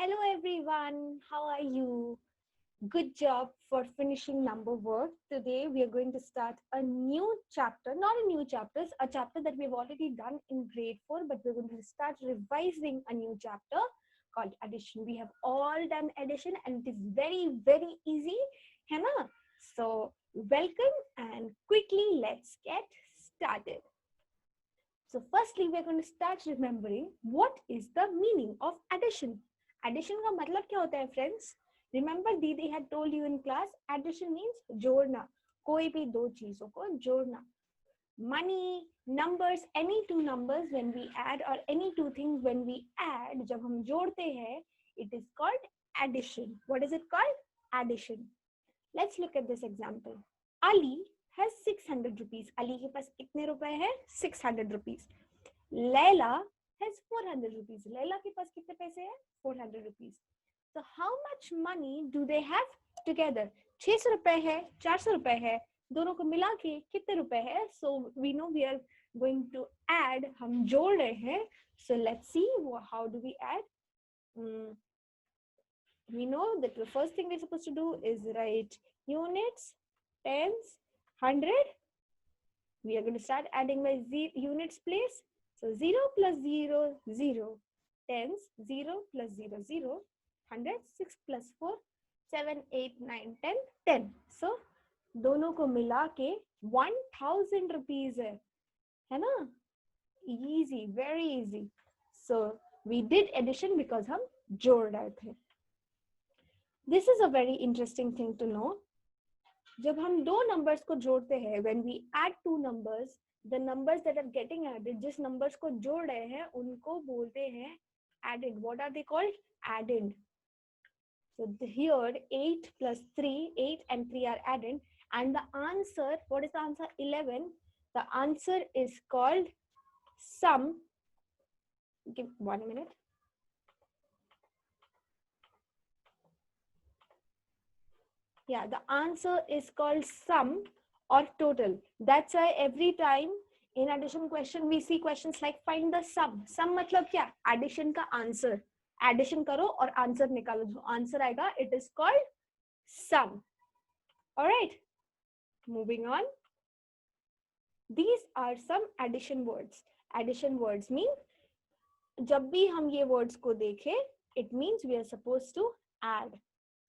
Hello everyone, how are you? Good job for finishing number work. Today we are going to start a new chapter, not a new chapter, a chapter that we've already done in grade 4, but we're going to start revising a new chapter called addition. We have all done addition and it is very easy, है ना? So welcome and quickly let's get started. So firstly, we're going to start remembering what is the meaning of addition. Addition का मतलब क्या होता है friends? Remember Didi had told you in class, addition means जोड़ना, कोई भी दो चीजों को जोड़ना. Money, numbers, any two numbers when we add or any two things when we add, जब हम जोड़ते हैं, it is called addition. What is it called? Addition. Let's look at this example. Ali has 600 rupees. Ali के पास कितने रुपए हैं? 600 rupees. Layla has 400 rupees. Layla के पास कितने पैसे हैं? 400 rupees. So how much money do they have together? 600 रुपए है, 400 रुपए है, दोनों को मिला के कितने रुपए है? So we know we are going to add. हम जोड़ रहे हैं. So let's see how do we add. We know that the first thing we're supposed to do is write units, tens, 100. We are going to start adding by units place. So 0 plus 0, 0. Tens, 0 plus 0, 0. 100, 6 plus 4, 7, 8, 9, 10, 10. So दोनों को मिला के 1000 rupees है ना? Easy, very easy. So we did addition because हम जोड़ रहे थे. This is a very interesting thing to know. जब हम दो numbers को जोड़ते हैं, when we add two numbers, the numbers that are getting added, जिस numbers को जोड़ रहे हैं, उनको बोलते हैं added. What are they called? Added. So here 8 plus 3, 8 and 3 are added, and the answer, what is the answer? 11. The answer is called sum. Give 1 minute. Yeah, the answer is called sum or total. That's why every time in addition question we see questions like find the sum. Sum मतलब क्या? Addition का answer. Addition करो और answer निकालो. जो answer आएगा, it is called sum. All right. Moving on. These are some addition words. Addition words mean जब भी हम ये words को देखें, it means we are supposed to add.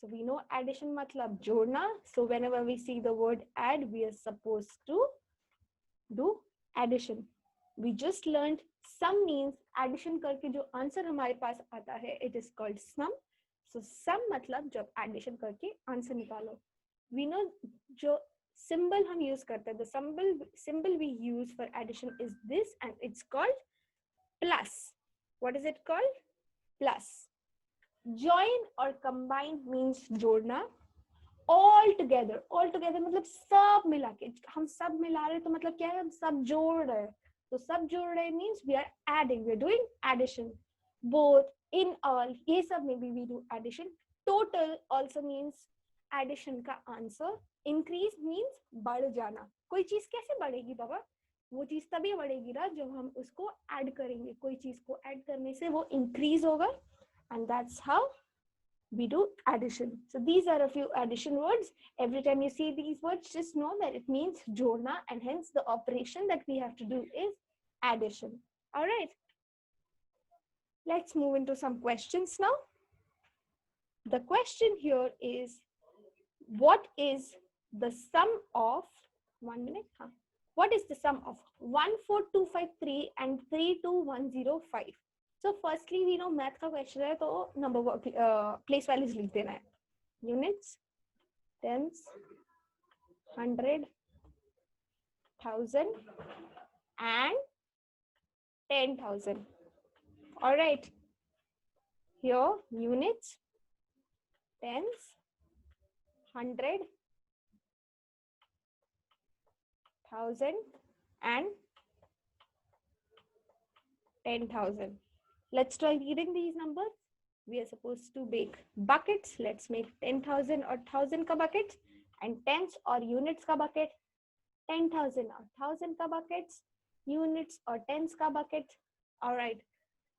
So we know addition matlab जोड़ना. So whenever we see the word add, we are supposed to do addition. We just learned sum means addition करके जो answer हमारे पास आता है, it is called sum. So sum मतलब जब addition करके answer निकालो. We know जो symbol हम use करते हैं, the symbol we use for addition is this, and it's called plus. What is it called? Plus. Join or combine means जोड़ना. All together मतलब सब मिला के. हम सब मिला रहे तो मतलब क्या है? हम सब जोड़ रहे हैं. तो सब जोड़ रहे means we are adding. We are doing addition. Both, in all, ये सब में भी we do addition. Total also means addition का answer. Increase means बढ़ जाना. कोई चीज कैसे बढ़ेगी बाबा? वो चीज तभी बढ़ेगी ना जब हम उसको add करेंगे. कोई चीज को add करने से वो increase होगा. And that's how we do addition. So these are a few addition words. Every time you see these words, just know that it means jodna, and hence the operation that we have to do is addition. All right. Let's move into some questions now. The question here is, what is the sum of, 1 minute, what is the sum of 14253 and 32105? So firstly, we know math का question है, तो number place values लिख देना है. Units, tens, 100, 1000 and 10,000. All right. Here units, tens, 100, 1000 and 10,000. Let's try reading these numbers. We are supposed to make buckets. Let's make 10,000 or 1000 ka buckets, and tens or units ka bucket, 10,000 or 1000 ka buckets, units or tens ka bucket. All right.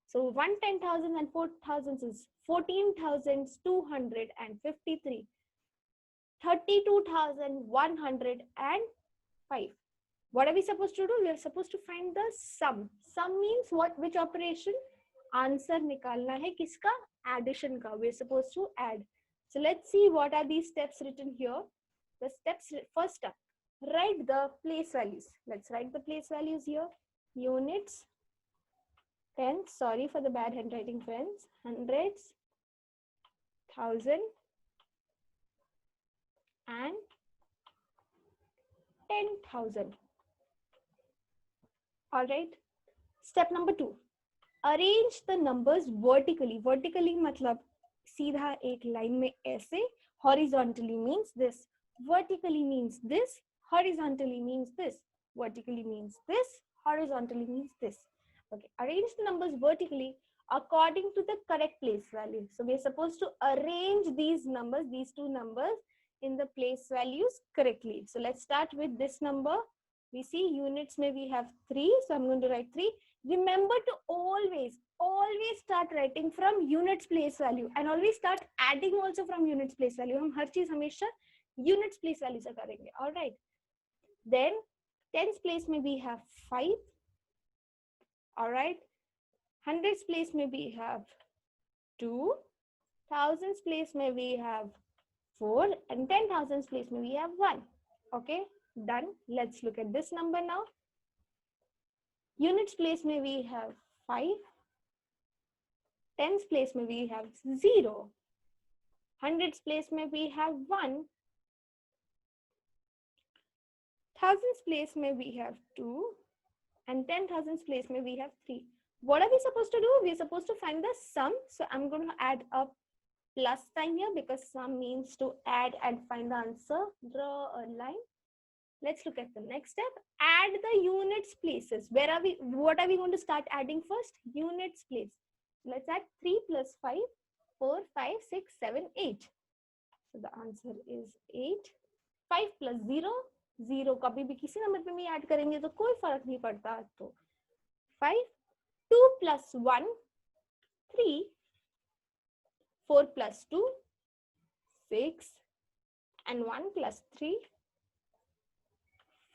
So 110,000 and 4,000 is 14,253. 32,105. What are we supposed to do? We are supposed to find the sum. Sum means what? Which operation? Answer निकालना है किसका? Addition का. We are supposed to add. So let's see what are these steps written here. The steps, first step, write the place values. Let's write the place values here. Units, tens, sorry for the bad handwriting friends, hundreds, thousand, and 10,000. All right. Step number 2. Arrange the numbers vertically. Vertically मतलब सीधा एक line में ऐसे. Horizontally means this. Vertically means this. Horizontally means this. Vertically means this. Horizontally means this. Okay. Arrange the numbers vertically according to the correct place value. So we are supposed to arrange these numbers, these two numbers, in the place values correctly. So let's start with this number. We see units may we have 3. So I'm going to write 3. Remember to always start writing from units place value and always start adding also from units place value. हम हर चीज हमेशा units place value से करेंगे. All right. Then tens place में we have 5. All right. Hundreds place में we have 2. Thousands place में we have 4. And 10,000s place में we have 1. Okay. Done. Let's look at this number now. Units place में we have 5. Tens place में we have 0. Hundreds place में we have 1. Thousands place में we have 2. And 10,000s place में we have 3. What are we supposed to do? We're supposed to find the sum. So I'm going to add a plus sign here because sum means to add and find the answer. Draw a line. Let's look at the next step. Add the units places. Where are we? What are we going to start adding first? Units place. Let's add 3 plus 5, 4, 5, 6, 7, 8. So the answer is 8. 5 plus 0, 0. कभी भी किसी number पे भी add करेंगे तो कोई फर्क नहीं पड़ता. तो 5. 2 plus 1, 3. 4 plus 2, 6. And 1 plus 3,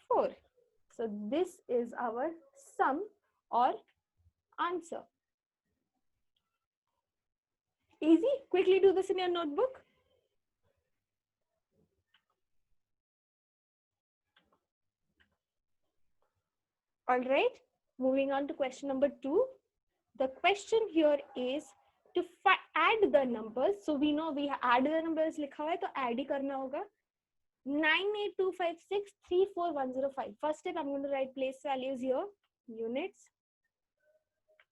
4. So this is our sum or answer. Easy. Quickly do this in your notebook. All right. Moving on to question number 2. The question here is to add the numbers. So we know we add the numbers लिखा हुआ है तो add ही करना होगा. 98256341105. First step, I'm going to write place values here. Units,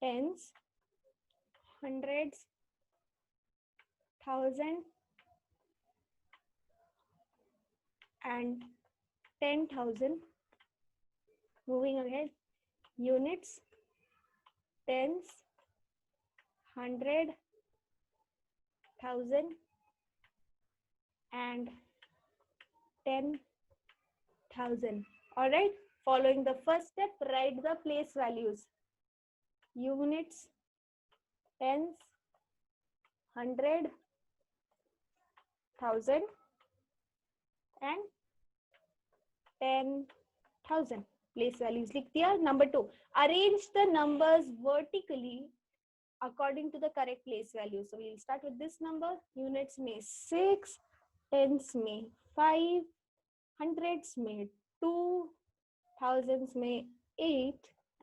tens, hundreds, thousand, and 10,000. Moving ahead, units, tens, 100, 1,000, and 10,000. All right. Following the first step, write the place values. Units, tens, 100, 1,000, and 10,000. Place values लिख दिया. Number 2, arrange the numbers vertically according to the correct place value. So we'll start with this number. Units में 6, tens में 5, hundreds में 2, thousands में 8,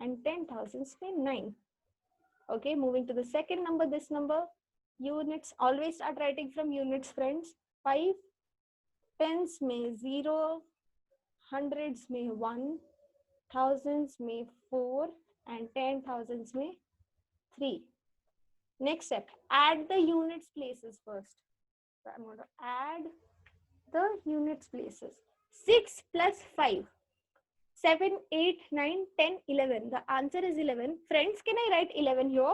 and 10,000s में 9. Okay, moving to the second number, this number. Units, always start writing from units, friends. 5, tens में 0, hundreds में 1, thousands में 4, and 10,000s में 3. Next step, add the units places first. So I'm going to add the units places. 6 plus 5, 7, 8, 9, 10, 11. The answer is 11. Friends, can I write 11 here?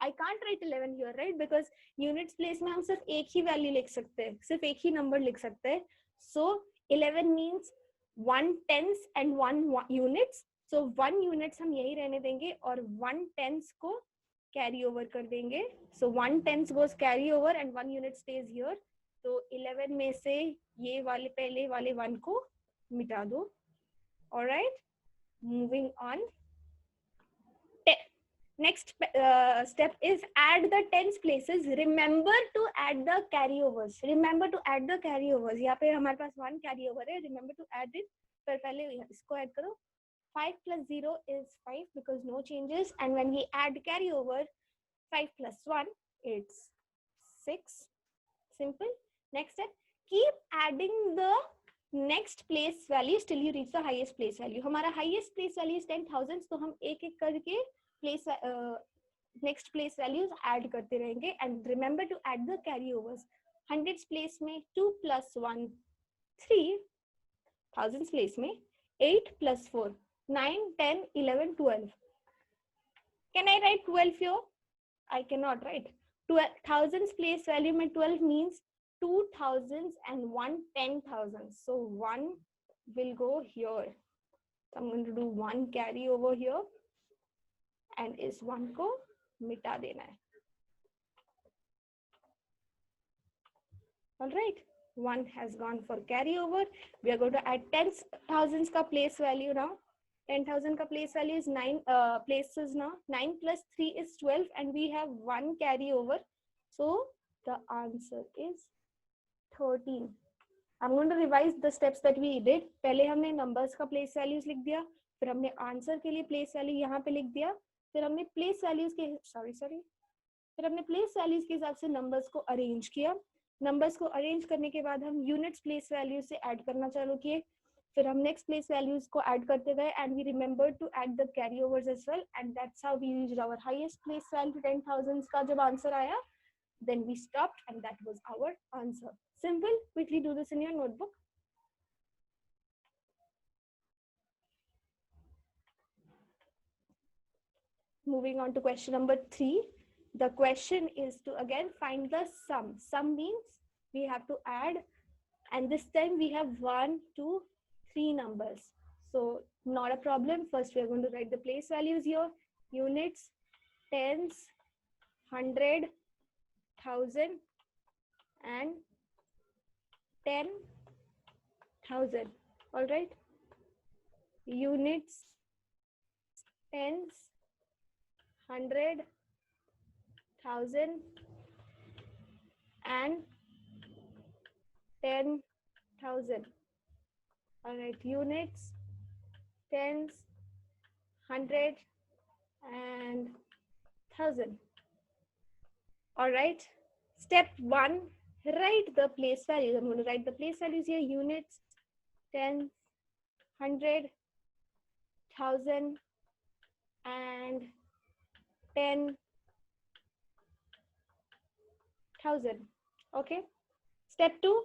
I can't write 11 here, right? Because units place में हम सिर्फ एक ही value लिख सकते हैं, सिर्फ एक ही number लिख सकते हैं. So 11 means 1 tens and 1 units. So 1 units हम यही रहने देंगे और 1 tens को कैरी ओवर कर देंगे. So 1/10 goes carry over and 1 unit stays here. तो 11 में से ये वाले पहले वाले 1 को मिटा दो. Alright, moving on. Next step is add the tens places. Remember to add the carryovers. Remember to add the carryovers. यहाँ पे हमारे पास 1 carryover है. Remember to add it. पर पहले इसको add करो. 5 plus 0 is 5 because no changes. And when we add carryover, 5 plus 1, it's 6. Simple. Next step, keep adding the next place values till you reach the highest place value. हमारा highest place value is 10,000. तो हम एक एक करके place next place values add करते रहेंगे. And remember to add the carryovers. Hundreds place में 2 plus 1, 3. Thousands place में 8 plus 4, 9, 10, 11, 12. Can I write 12 here? I cannot write. 12 thousands place value में 12 means 2 thousands and 1 10,000. So 1 will go here. So I'm going to do 1 carry over here. And इस 1 को मिटा देना है. All right. 1 has gone for carryover. We are going to add 10,000 का place value now. 10,000 का place value is 9 places now. 9 plus 3 is 12 and we have 1 carryover. So the answer is 13. I'm going to revise the steps that we did. पहले हमने numbers का place values लिख दिया. फिर हमने answer के लिए place value यहाँ पे लिख दिया. फिर हमने place values के फिर हमने place values के हिसाब से numbers को arrange किया. Numbers को arrange करने के बाद हम units place values से add करना चालू किए. फिर हम next place values को add करते गए and we remembered to add the carryovers as well, and that's how we reached our highest place value 10,000 का जब answer आया. Then we stopped and that was our answer. Simple. Quickly do this in your notebook. Moving on to question number 3. The question is to again find the sum. Sum means we have to add, and this time we have 1, 2, 3 numbers. So not a problem. First we are going to write the place values here. Units, tens, 100, 1,000 and 10,000. All right. Units, tens, 100, 1,000 and 10,000. All right. Units, tens, 100 and 1,000. All right. Step 1, write the place values. I'm going to write the place values here. Units, tens, 100, 1,000 and 10,000. Okay. Step 2,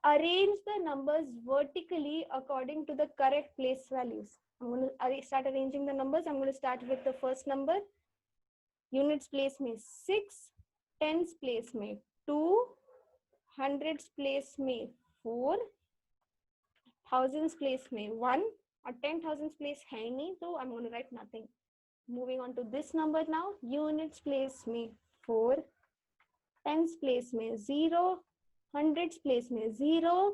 arrange the numbers vertically according to the correct place values. I'm going to start arranging the numbers. I'm going to start with the first number. Units place में 6, tens place में 2, hundreds place में 4, thousands place में 1 और 10,000 place है नहीं, so I'm going to write nothing. Moving on to this number now. Units place में 4, tens place में 0, hundreds place में 0,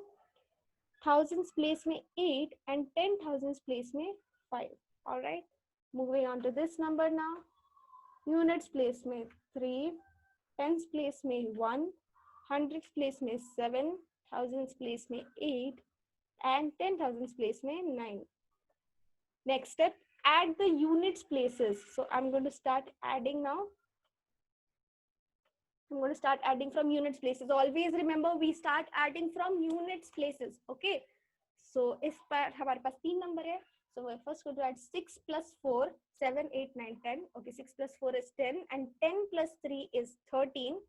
thousands place में 8 and 10,000 place में 5. All right. Moving on to this number now. Units place में 3, tens place में 1, hundreds place में 7, thousands place में 8 and 10,000 place में 9. Next step, add the units places. So I'm going to start adding now. I'm going to start adding from units places. Always remember we start adding from units places. Okay. So इस पर हमारे पास 3 number है. So we're first going to add 6 plus 4, 7, 8, 9, 10. Okay, 6 plus 4 is 10 and 10 plus 3 is 13.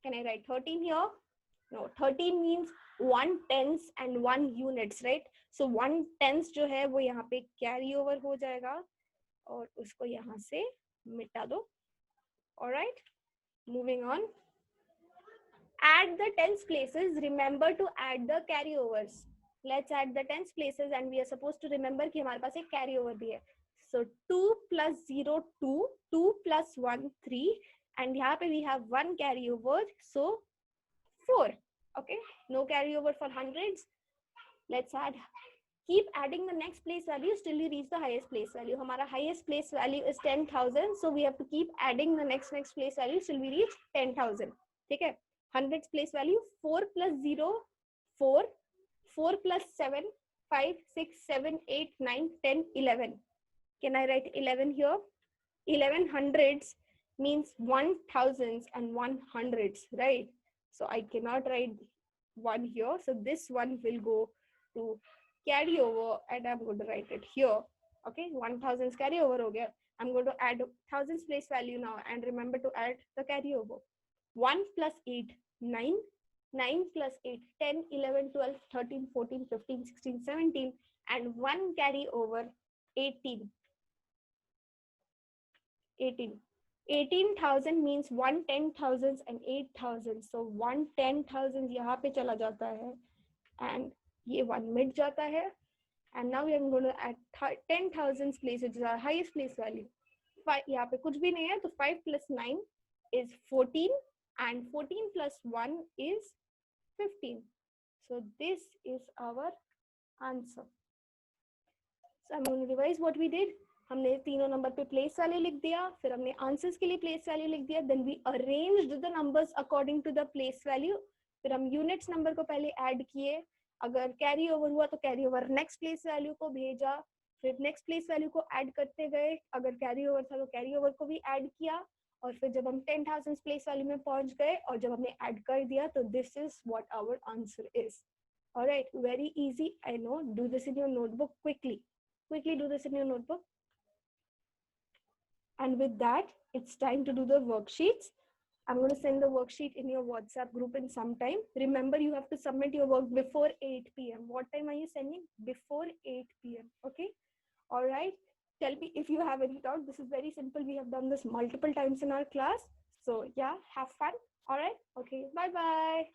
Can I write 13 here? No, 13 means 1 tens and 1 units, right? So 1 tens जो है वो यहाँ पे carry over हो जाएगा और उसको यहाँ से मिटा दो. All right. Moving on. Add the tens places. Remember to add the carryovers. Let's add the tens places and we are supposed to remember कि हमारे पास एक carryover भी है. So 2 plus 0, 2, 2 plus 1, 3. And here we have 1 carryover, so 4. Okay, no carryover for hundreds. Let's add. Keep adding the next place value till you reach the highest place value. Hamara highest place value is 10,000, so we have to keep adding the next place value till we reach 10,000. Okay, hundreds place value 4 plus 0, 4, 4 plus 7, 5, 6, 7, 8, 9, 10, 11. Can I write 11 here? 11 hundreds means 1,000s and 100s, right? So I cannot write 1 here. So this one will go to carry over, and I'm going to write it here. Okay, 1,000s carry over ho gaya. I'm going to add thousands place value now, and remember to add the carry over. 1 plus 8, 9. 9 plus 8, 10, 11, 12, 13, 14, 15, 16, 17, and 1 carry over, 18. 18. 18,000 means 1 10,000s and 8,000. So 1 10,000 यहाँ पे चला जाता है, and ये 1 मिट जाता है. And now we are going to add 10,000 place, which is our highest place value. 5 यहाँ पे कुछ भी नहीं है, तो 5 plus 9 is 14, and 14 plus 1 is 15. So this is our answer. So I'm going to revise what we did. हमने तीनों number पे प्लेस वैल्यू लिख दिया, फिर हमने आंसर्स के लिए प्लेस वैल्यू लिख दिया, then we arranged the numbers according to the place value. फिर हम यूनिट्स नंबर को पहले ऐड किए, अगर कैरी ओवर हुआ तो carry over next place value को भेजा, फिर नेक्स्ट प्लेस वैल्यू को ऐड करते गए, अगर कैरी ओवर था तो कैरी ओवर को भी ऐड किया, और फिर जब हम 10,000 प्लेस वैल्यू में पहुंच गए और जब हमने ऐड कर दिया, तो this is what our answer is. Alright, very easy, I know. Do this in your notebook quickly do this in your notebook. And with that, it's time to do the worksheets. I'm going to send the worksheet in your WhatsApp group in some time. Remember, you have to submit your work before 8 p.m. What time are you sending? Before 8 p.m. Okay. All right. Tell me if you have any doubt. This is very simple. We have done this multiple times in our class. So yeah, have fun. All right. Okay. Bye-bye.